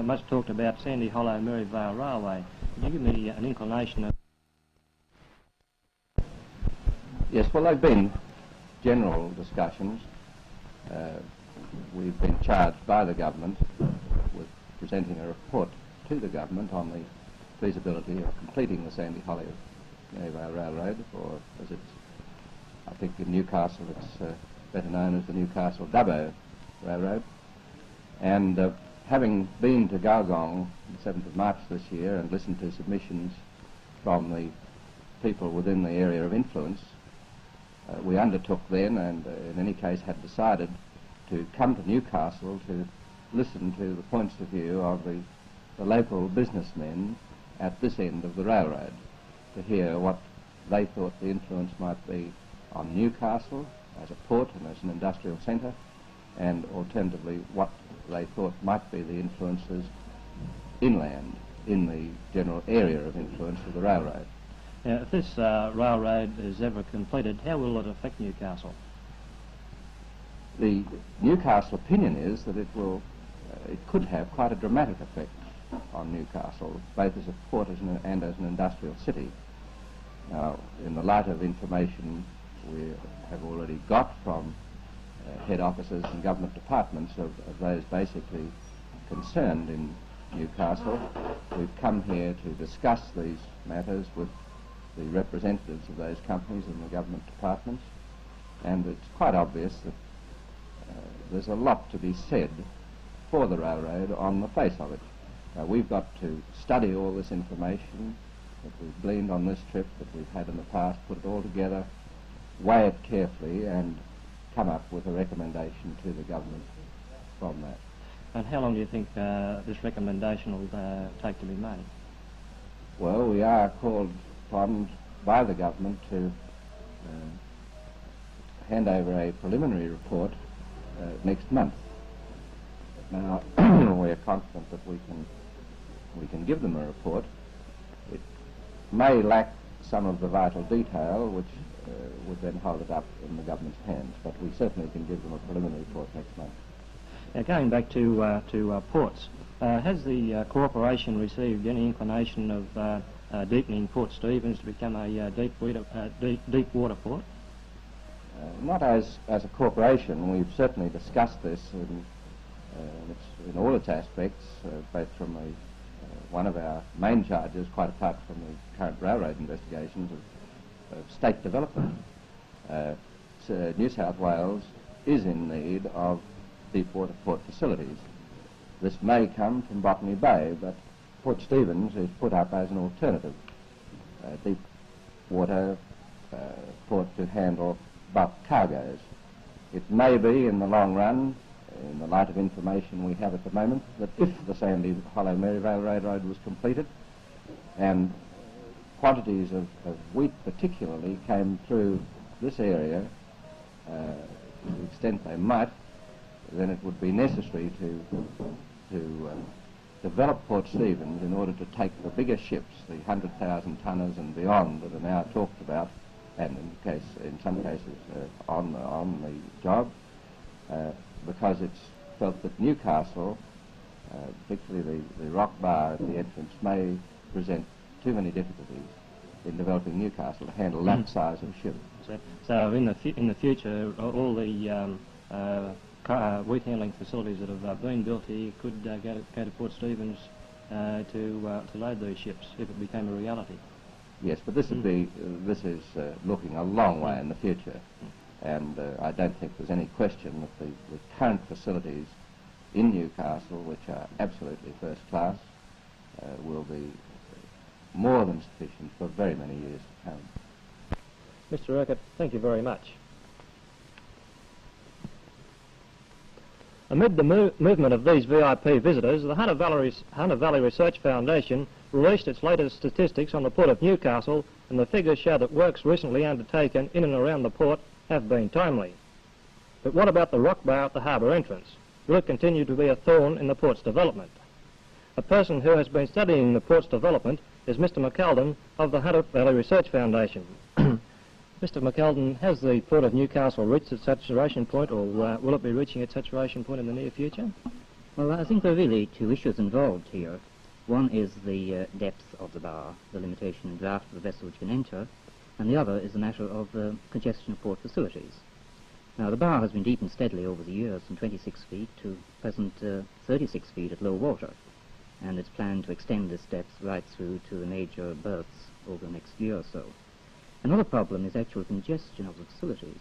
much talked about Sandy Hollow Maryvale Railway. Can you give me an inclination of... Yes, well, they've been general discussions. We've been charged by the government with presenting a report to the government on the feasibility of completing the Sandy Hollow Maryvale Railroad, or as it's, I think in Newcastle it's better known as the Newcastle Dubbo Railroad. And having been to Gaugong the 7th of March this year and listened to submissions from the people within the area of influence, we undertook then, and in any case had decided, to come to Newcastle to listen to the points of view of the local businessmen at this end of the railroad, to hear what they thought the influence might be on Newcastle as a port and as an industrial centre, and alternatively what they thought might be the influences inland in the general area of influence of the railroad. Now, if this railroad is ever completed, how will it affect Newcastle? The Newcastle opinion is that it could have quite a dramatic effect on Newcastle, both as a port and as an industrial city. Now, in the light of information we have already got from head officers and government departments of those basically concerned in Newcastle, we've come here to discuss these matters with the representatives of those companies and the government departments, and it's quite obvious that there's a lot to be said for the railroad on the face of it. We've got to study all this information that we've gleaned on this trip, that we've had in the past, put it all together, weigh it carefully, and come up with a recommendation to the government from that. And how long do you think this recommendation will take to be made? Well, we are called upon by the government to hand over a preliminary report next month. Now, we're confident that we can give them a report. It may lack some of the vital detail, which would then hold it up in the government's hands, but we certainly can give them a preliminary report next month. Now, going back to ports, has the corporation received any inclination of deepening Port Stephens to become a deep water port? Not as a corporation. We've certainly discussed this in all its aspects, both from one of our main charges, quite apart from the current railroad investigations, of state development. So New South Wales is in need of deep water port facilities. This may come from Botany Bay, but Port Stephens is put up as an alternative deep water port to handle bulk cargoes. It may be in the long run, in the light of information we have at the moment, that if the Sandy Hollow Maryvale Railroad was completed and quantities of wheat particularly came through this area to the extent they might, then it would be necessary to develop Port Stephens in order to take the bigger ships, the 100,000 tonners and beyond that are now talked about, and in some cases on the job, because it's felt that Newcastle, particularly the rock bar at the entrance, may present too many difficulties in developing Newcastle to handle that size of ship. So in the future, all the wheat handling facilities that have been built here could go to Port Stephens to load these ships if it became a reality. Yes, but this is looking a long way in the future, and I don't think there's any question that the current facilities in Newcastle, which are absolutely first class, will be more than sufficient for very many years to come. Mr. Urquhart, thank you very much. Amid the movement of these VIP visitors, the Hunter Valley Research Foundation released its latest statistics on the Port of Newcastle, and the figures show that works recently undertaken in and around the port have been timely. But what about the rock bar at the harbour entrance? Will it continue to be a thorn in the port's development? A person who has been studying the port's development is Mr. McKeldin of the Hunter Valley Research Foundation. Mr. McKeldin, has the Port of Newcastle reached its saturation point, or will it be reaching its saturation point in the near future? Well, I think there are really two issues involved here. One is the depth of the bar, the limitation in draft of the vessel which can enter, and the other is the matter of congestion of port facilities. Now, the bar has been deepened steadily over the years from 26 feet to present 36 feet at low water, and it's planned to extend this depth right through to the major berths over the next year or so. Another problem is actual congestion of the facilities.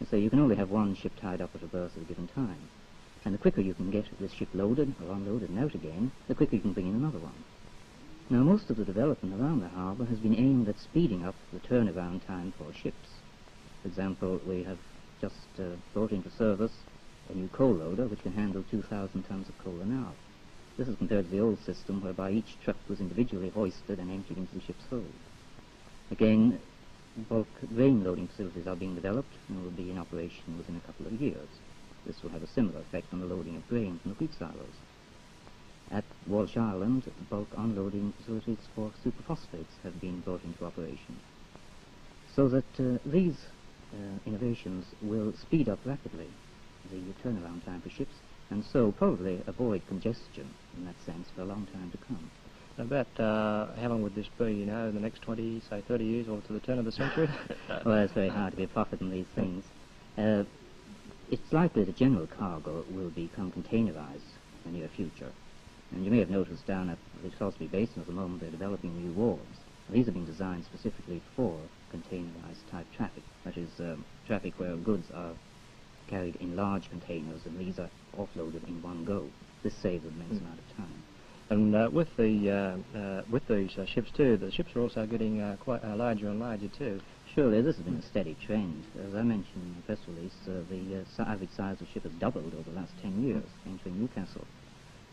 So you can only have one ship tied up at a berth at a given time. And the quicker you can get this ship loaded or unloaded and out again, the quicker you can bring in another one. Now, most of the development around the harbour has been aimed at speeding up the turnaround time for ships. For example, we have just brought into service a new coal loader which can handle 2,000 tons of coal an hour. This is compared to the old system whereby each truck was individually hoisted and emptied into the ship's hold. Again, bulk grain loading facilities are being developed and will be in operation within a couple of years. This will have a similar effect on the loading of grain from the wheat silos. At Walsh Island, bulk unloading facilities for superphosphates have been brought into operation. So that these innovations will speed up rapidly the turnaround time for ships, and so probably avoid congestion in that sense for a long time to come. About how long would this be, in the next 20, say 30 years, or to the turn of the century? Well, it's very hard to be a prophet in these things. It's likely that general cargo will become containerized in the near future. And you may have noticed down at the Salisbury Basin at the moment they're developing new wharves. These have been designed specifically for containerized type traffic, that is, traffic where goods are carried in large containers and these are offloaded in one go. This saves an immense amount of time. And with these ships too, the ships are also getting quite larger and larger too. Surely this has been a steady trend. As I mentioned in the press release, the average size of ship has doubled over the last 10 years, entering Newcastle.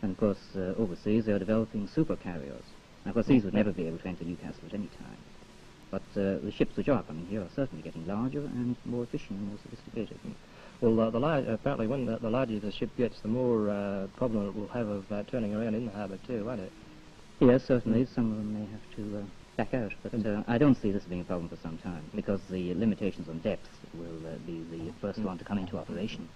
And of course, overseas they are developing super carriers. Now, of course, these would never be able to enter Newcastle at any time. But the ships which are coming here are certainly getting larger and more efficient and more sophisticated. Well, apparently when the larger the ship gets, the more problem it will have of turning around in the harbour too, won't it? Yes, certainly. Some of them may have to back out, but I don't see this being a problem for some time, because the limitations on depth will be the first one to come into operation.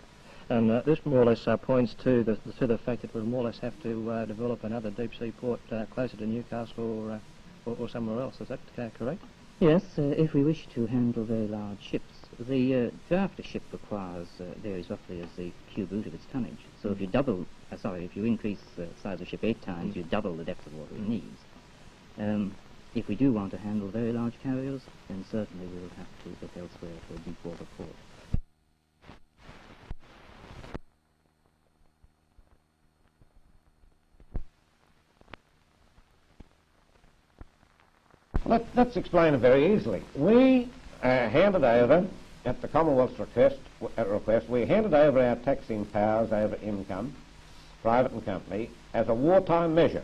And this more or less points to the fact that we'll more or less have to develop another deep-sea port closer to Newcastle or somewhere else. Is that correct? Yes, if we wish to handle very large ships. The draft a ship requires varies roughly as the cube root of its tonnage. So if you increase the size of ship 8 times, you double the depth of water it needs. If we do want to handle very large carriers, then certainly we will have to look elsewhere for a deep water port. Let's explain it very easily. We handed over, at the Commonwealth's request, we handed over our taxing powers over income, private and company, as a wartime measure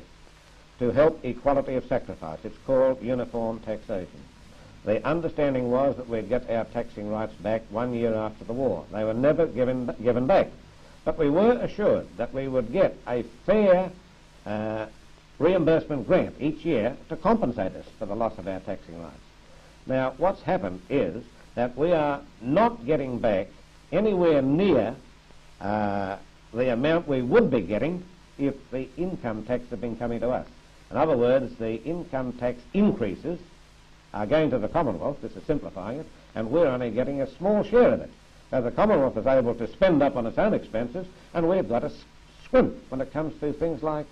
to help equality of sacrifice. It's called uniform taxation. The understanding was that we'd get our taxing rights back 1 year after the war. They were never given back. But we were assured that we would get a fair reimbursement grant each year to compensate us for the loss of our taxing rights. Now, what's happened is that we are not getting back anywhere near the amount we would be getting if the income tax had been coming to us. In other words, the income tax increases are going to the Commonwealth, this is simplifying it, and we're only getting a small share of it. So the Commonwealth is able to spend up on its own expenses, and we've got to scrimp when it comes to things like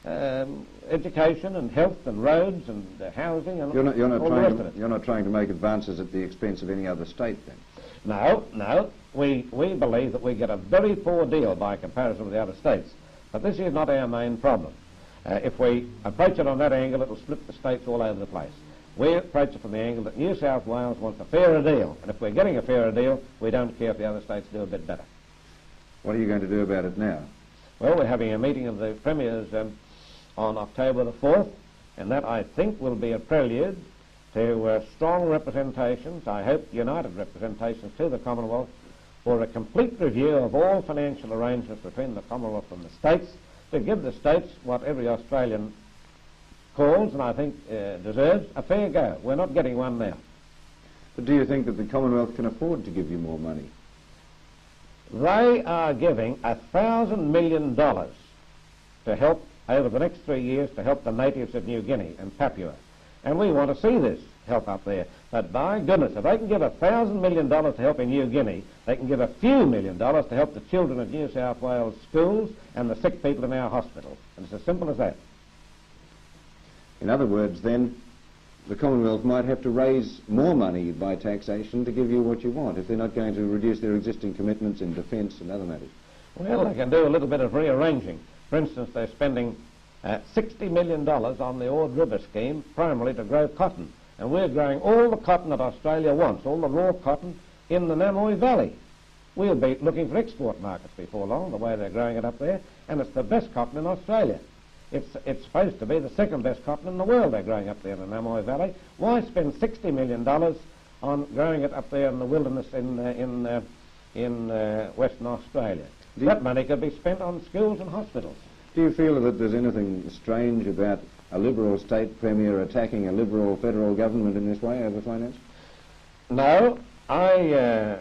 education and health and roads and housing and all the rest of it. You're not trying to make advances at the expense of any other state, then? No. We believe that we get a very poor deal by comparison with the other states. But this is not our main problem. If we approach it on that angle, it will split the states all over the place. We approach it from the angle that New South Wales wants a fairer deal. And if we're getting a fairer deal, we don't care if the other states do a bit better. What are you going to do about it now? Well, we're having a meeting of the Premiers on October the 4th, and that, I think, will be a prelude to strong representations, I hope united representations to the Commonwealth, for a complete review of all financial arrangements between the Commonwealth and the states, to give the states what every Australian calls, and I think deserves, a fair go. We're not getting one now. But do you think that the Commonwealth can afford to give you more money? They are giving $1,000 million to help over the next 3 years to help the natives of New Guinea and Papua. And we want to see this help up there. But by goodness, if they can give $1,000 million to help in New Guinea, they can give a few $1 million to help the children of New South Wales schools and the sick people in our hospitals. And it's as simple as that. In other words, then, the Commonwealth might have to raise more money by taxation to give you what you want if they're not going to reduce their existing commitments in defence and other matters. Well, they can do a little bit of rearranging. For instance, they're spending $60 million on the Ord River scheme, primarily to grow cotton. And we're growing all the cotton that Australia wants, all the raw cotton, in the Namoi Valley. We'll be looking for export markets before long, the way they're growing it up there, and it's the best cotton in Australia. It's supposed to be the second best cotton in the world they're growing up there in the Namoi Valley. Why spend $60 million on growing it up there in the wilderness in Western Australia? That money could be spent on schools and hospitals. Do you feel that there's anything strange about a Liberal state premier attacking a Liberal federal government in this way over finance? No, I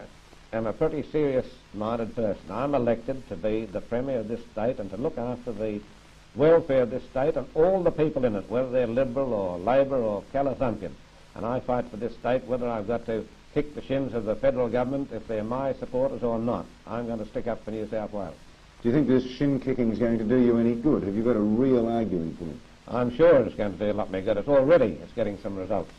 am a pretty serious-minded person. I'm elected to be the premier of this state and to look after the welfare of this state and all the people in it, whether they're Liberal or Labor or Calathunkin. And I fight for this state whether I've got to kick the shins of the federal government if they're my supporters or not. I'm going to stick up for New South Wales. Do you think this shin kicking is going to do you any good? Have you got a real arguing point? I'm sure it's going to do a lot more good. It's getting some results.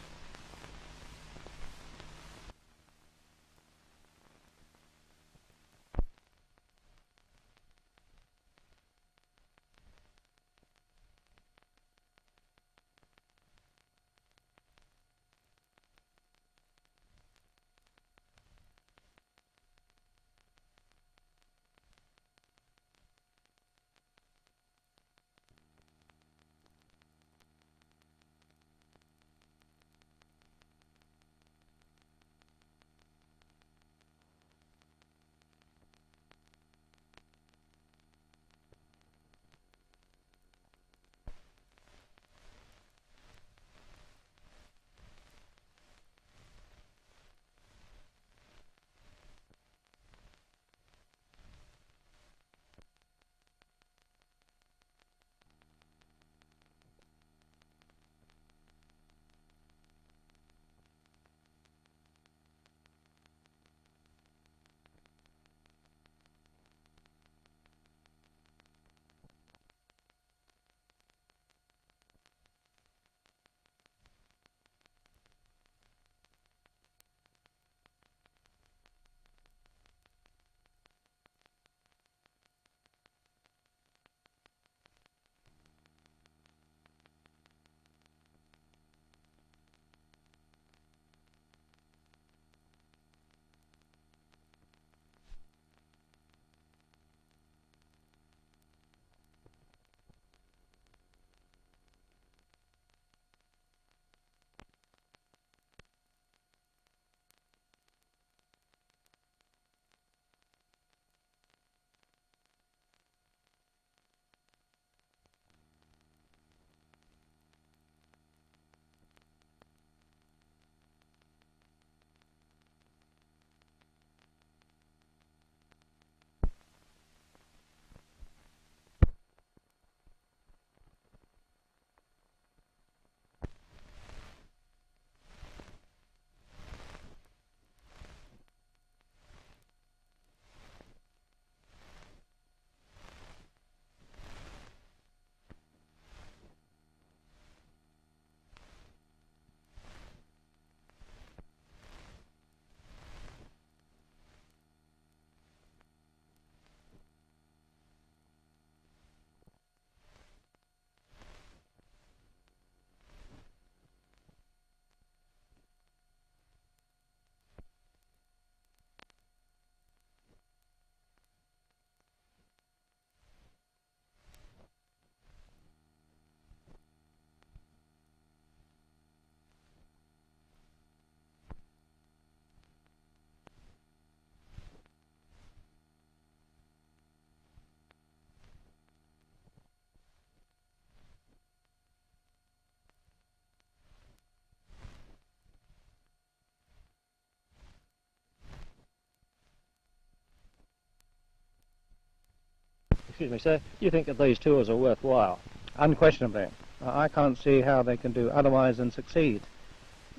Excuse me, sir. Do you think that these tours are worthwhile? Unquestionably. I can't see how they can do otherwise than succeed.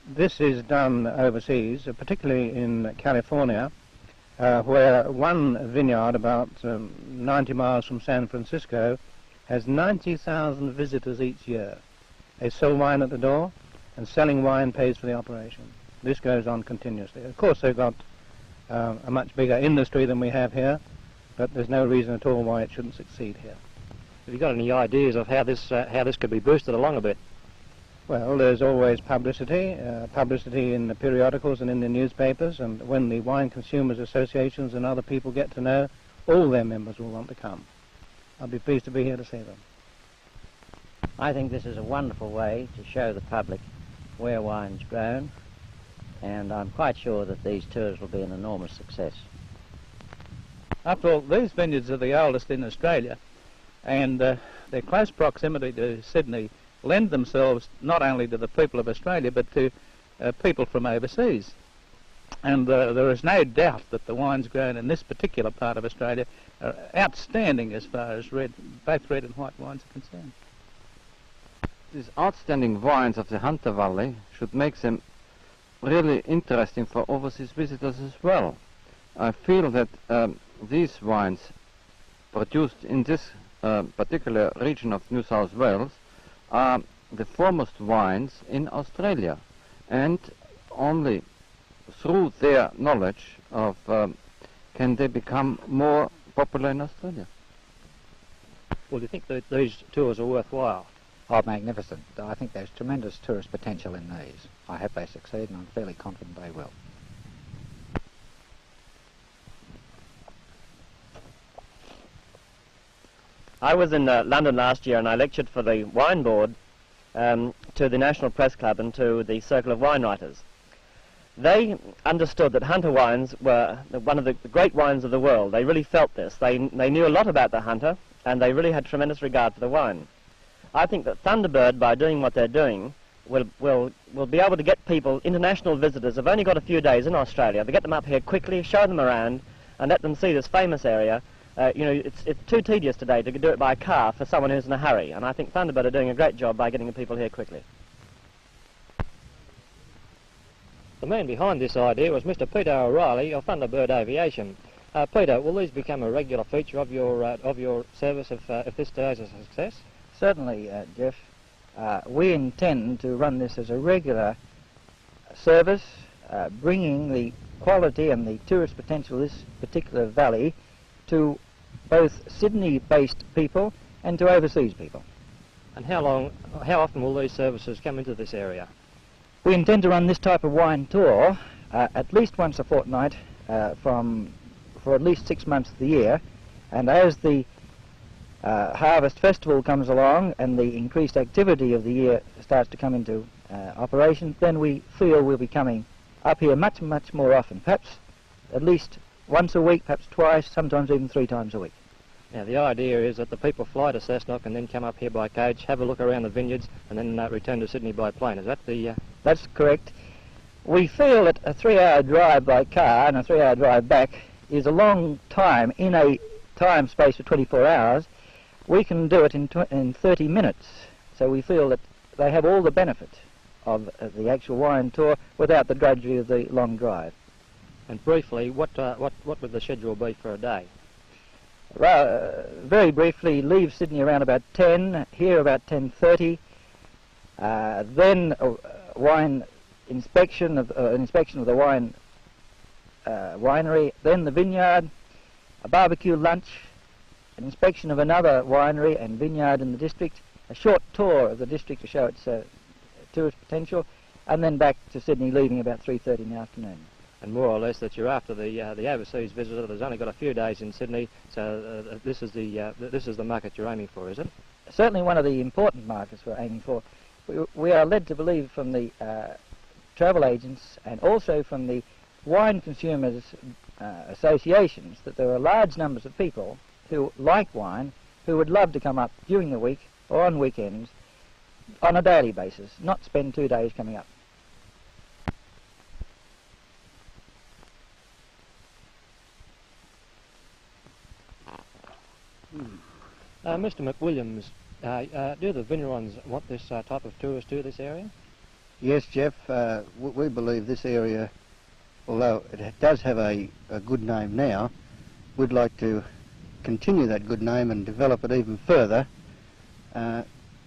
This is done overseas, particularly in California, where one vineyard about 90 miles from San Francisco has 90,000 visitors each year. They sell wine at the door, and selling wine pays for the operation. This goes on continuously. Of course, they've got a much bigger industry than we have here, but there's no reason at all why it shouldn't succeed here. Have you got any ideas of how this could be boosted along a bit? Well, there's always publicity, publicity in the periodicals and in the newspapers, and when the wine consumers associations and other people get to know, all their members will want to come. I'll be pleased to be here to see them. I think this is a wonderful way to show the public where wine's grown, and I'm quite sure that these tours will be an enormous success. After all, these vineyards are the oldest in Australia, and their close proximity to Sydney lend themselves not only to the people of Australia but to people from overseas. And there is no doubt that the wines grown in this particular part of Australia are outstanding as far as both red and white wines are concerned. These outstanding wines of the Hunter Valley should make them really interesting for overseas visitors as well. I feel that these wines produced in this particular region of New South Wales are the foremost wines in Australia, and only through their knowledge of can they become more popular in Australia. Well, do you think that these tours are worthwhile? Oh, magnificent. I think there's tremendous tourist potential in these. I hope they succeed, and I'm fairly confident they will. I was in London last year and I lectured for the Wine Board to the National Press Club and to the Circle of Wine Writers. They understood that Hunter wines were one of the great wines of the world. They really felt this. They knew a lot about the Hunter, and they really had tremendous regard for the wine. I think that Thunderbird, by doing what they're doing, will be able to get people, international visitors, have only got a few days in Australia, to get them up here quickly, show them around, and let them see this famous area. It's too tedious today to do it by car for someone who's in a hurry, and I think Thunderbird are doing a great job by getting the people here quickly. The man behind this idea was Mr. Peter O'Reilly of Thunderbird Aviation. Peter, will these become a regular feature of your service if this day is a success? Certainly, Jeff. We intend to run this as a regular service, bringing the quality and the tourist potential of this particular valley to both Sydney-based people and to overseas people. And how often will these services come into this area? We intend to run this type of wine tour at least once a fortnight for at least 6 months of the year, and as the Harvest Festival comes along and the increased activity of the year starts to come into operation, then we feel we'll be coming up here much, much more often, perhaps at least once a week, perhaps twice, sometimes even 3 times a week. Now, the idea is that the people fly to Cessnock and then come up here by coach, have a look around the vineyards, and then return to Sydney by plane. Is that the... That's correct. We feel that a 3-hour drive by car and a 3-hour drive back is a long time in a time space of 24 hours. We can do it in 30 minutes. So we feel that they have all the benefit of the actual wine tour without the drudgery of the long drive. And briefly, what would the schedule be for a day? Well, very briefly, leave Sydney around about 10, here about 10:30. Then wine inspection of the wine winery, then the vineyard, a barbecue lunch, an inspection of another winery and vineyard in the district, a short tour of the district to show its tourist potential, and then back to Sydney, leaving about 3:30 in the afternoon. And more or less that you're after the overseas visitor. There's only got a few days in Sydney, so this is the market you're aiming for, is it? Certainly one of the important markets we're aiming for. We are led to believe from the travel agents and also from the wine consumers associations that there are large numbers of people who like wine, who would love to come up during the week or on weekends on a daily basis, not spend 2 days coming up. Mr. McWilliams, do the Vinurons want this type of tourist to this area? Yes, Jeff. We believe this area, although it does have a good name now, we'd like to continue that good name and develop it even further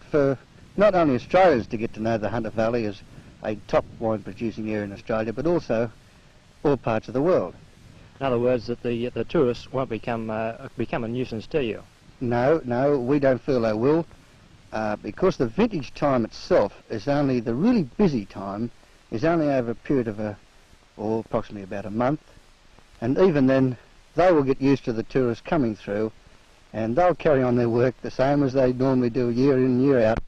for not only Australians to get to know the Hunter Valley as a top wine producing area in Australia, but also all parts of the world. In other words, that the tourists won't become a nuisance to you? No, we don't feel they will, because the vintage time itself is only, the really busy time is only over a period of approximately about a month, and even then they will get used to the tourists coming through, and they'll carry on their work the same as they normally do year in, year out.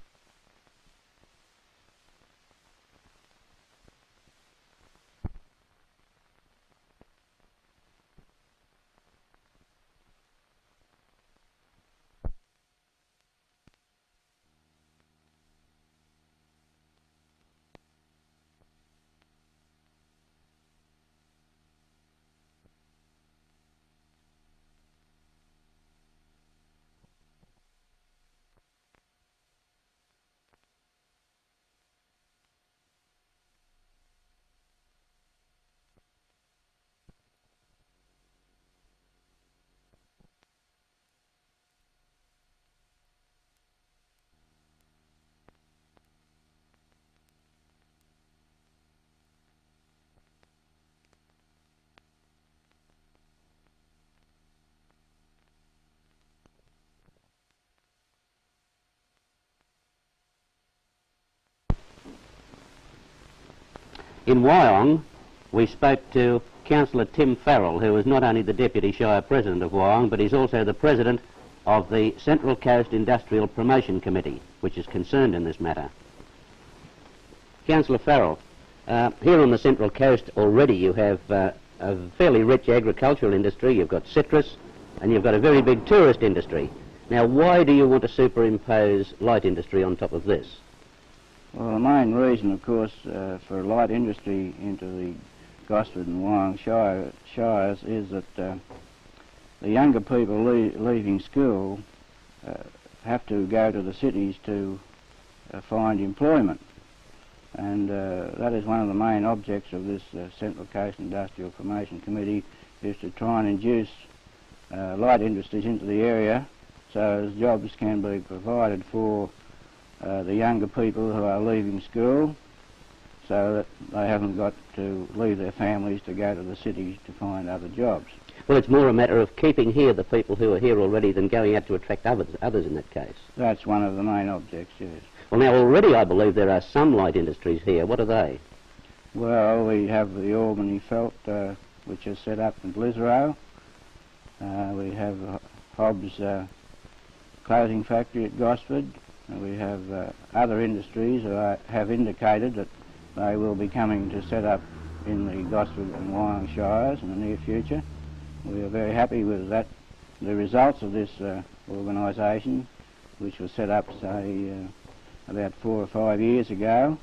In Wyong, we spoke to Councillor Tim Farrell, who is not only the Deputy Shire President of Wyong, but he's also the President of the Central Coast Industrial Promotion Committee, which is concerned in this matter. Councillor Farrell, here on the Central Coast already you have a fairly rich agricultural industry, you've got citrus, and you've got a very big tourist industry. Now, why do you want to superimpose light industry on top of this? Well, the main reason, of course, for light industry into the Gosford and Wyong shires is that the younger people leaving school have to go to the cities to find employment. And that is one of the main objects of this Central Coast Industrial Promotion Committee, is to try and induce light industries into the area so as jobs can be provided for the younger people who are leaving school, so that they haven't got to leave their families to go to the cities to find other jobs. Well, it's more a matter of keeping here the people who are here already than going out to attract others in that case. That's one of the main objects, yes. Well, now already I believe there are some light industries here. What are they? Well, we have the Albany Felt, which is set up in Glizero. We have Hobbs clothing factory at Gosford. We have other industries who have indicated that they will be coming to set up in the Gosford and Wyong shires in the near future. We are very happy with that. The results of this organisation, which was set up, say, about 4 or 5 years ago.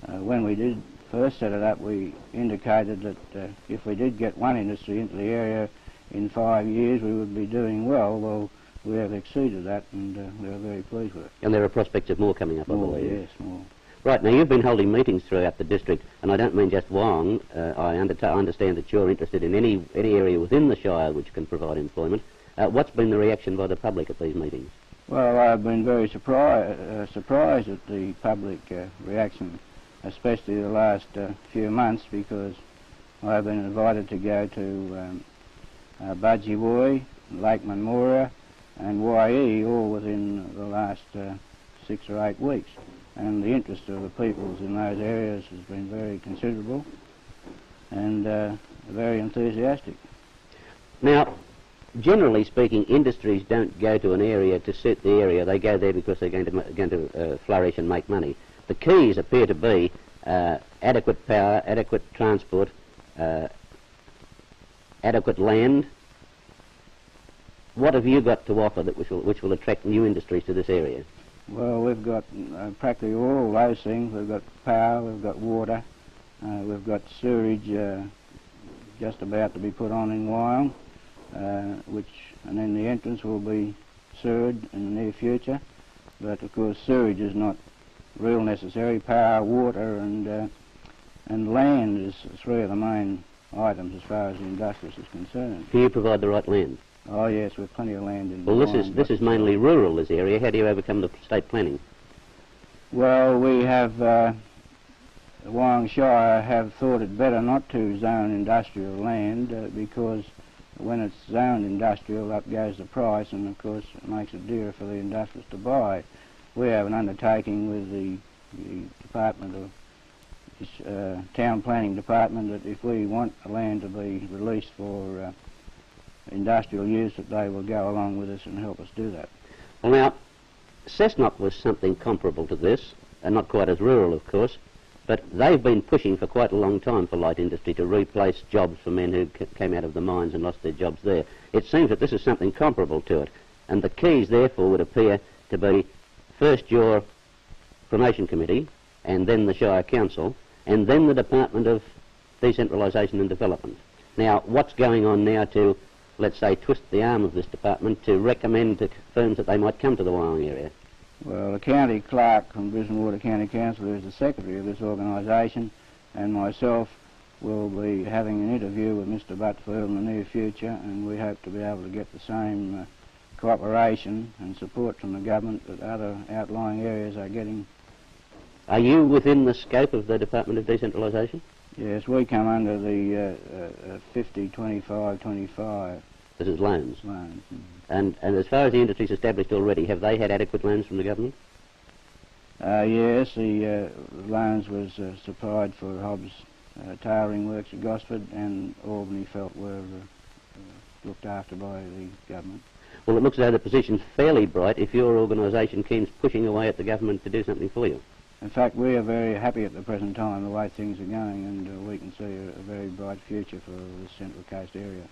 When we did first set it up, we indicated that if we did get one industry into the area in 5 years, we would be doing well. Well, we have exceeded that, and we are very pleased with it. And there are prospects of more coming up, I believe. Yes, more. Right, now you've been holding meetings throughout the district, and I don't mean just Wyong. I understand that you're interested in any area within the Shire which can provide employment. What's been the reaction by the public at these meetings? Well, I've been very surprised at the public reaction, especially the last few months, because I've been invited to go to Budgewoi, Lake Munmora and YE all within the last 6 or 8 weeks. And the interest of the peoples in those areas has been very considerable and very enthusiastic. Now, generally speaking, industries don't go to an area to suit the area. They go there because they're going to flourish and make money. The keys appear to be adequate power, adequate transport, adequate land. What have you got to offer that which will attract new industries to this area? Well, we've got practically all those things. We've got power, we've got water, we've got sewerage just about to be put on in Wyong, and then the entrance will be sewage in the near future, but of course sewage is not real necessary. Power, water and land is three of the main items as far as the industrialist is concerned. Do you provide the right land? Oh yes, we've plenty of land in Well, Wyong, this is mainly rural, this area. How do you overcome the state planning? Well, we have, Wyong Shire have thought it better not to zone industrial land because when it's zoned industrial, up goes the price, and of course it makes it dearer for the industrialists to buy. We have an undertaking with the Department of Town Planning Department that if we want the land to be released for industrial use, that they will go along with us and help us do that. Well, now, Cessnock was something comparable to this, and not quite as rural, of course, but they've been pushing for quite a long time for light industry to replace jobs for men who came out of the mines and lost their jobs there. It seems that this is something comparable to it, and the keys, therefore, would appear to be first your promotion committee, and then the Shire Council, and then the Department of Decentralisation and Development. Now, what's going on now to, let's say, twist the arm of this department to recommend to firms that they might come to the Wyong area? Well, the county clerk from Brisbane Water County Council, who is the secretary of this organisation, and myself will be having an interview with Mr Butterfield in the near future, and we hope to be able to get the same cooperation and support from the government that other outlying areas are getting. Are you within the scope of the Department of Decentralisation? Yes, we come under the 50-25-25. This is loans? Loans. And as far as the industry's established already, have they had adequate loans from the government? Yes, the loans was supplied for Hobbs tailoring works at Gosford, and Albany felt were looked after by the government. Well, it looks as though the position's fairly bright if your organisation keeps pushing away at the government to do something for you. In fact, we are very happy at the present time the way things are going, and we can see a very bright future for the Central Coast area.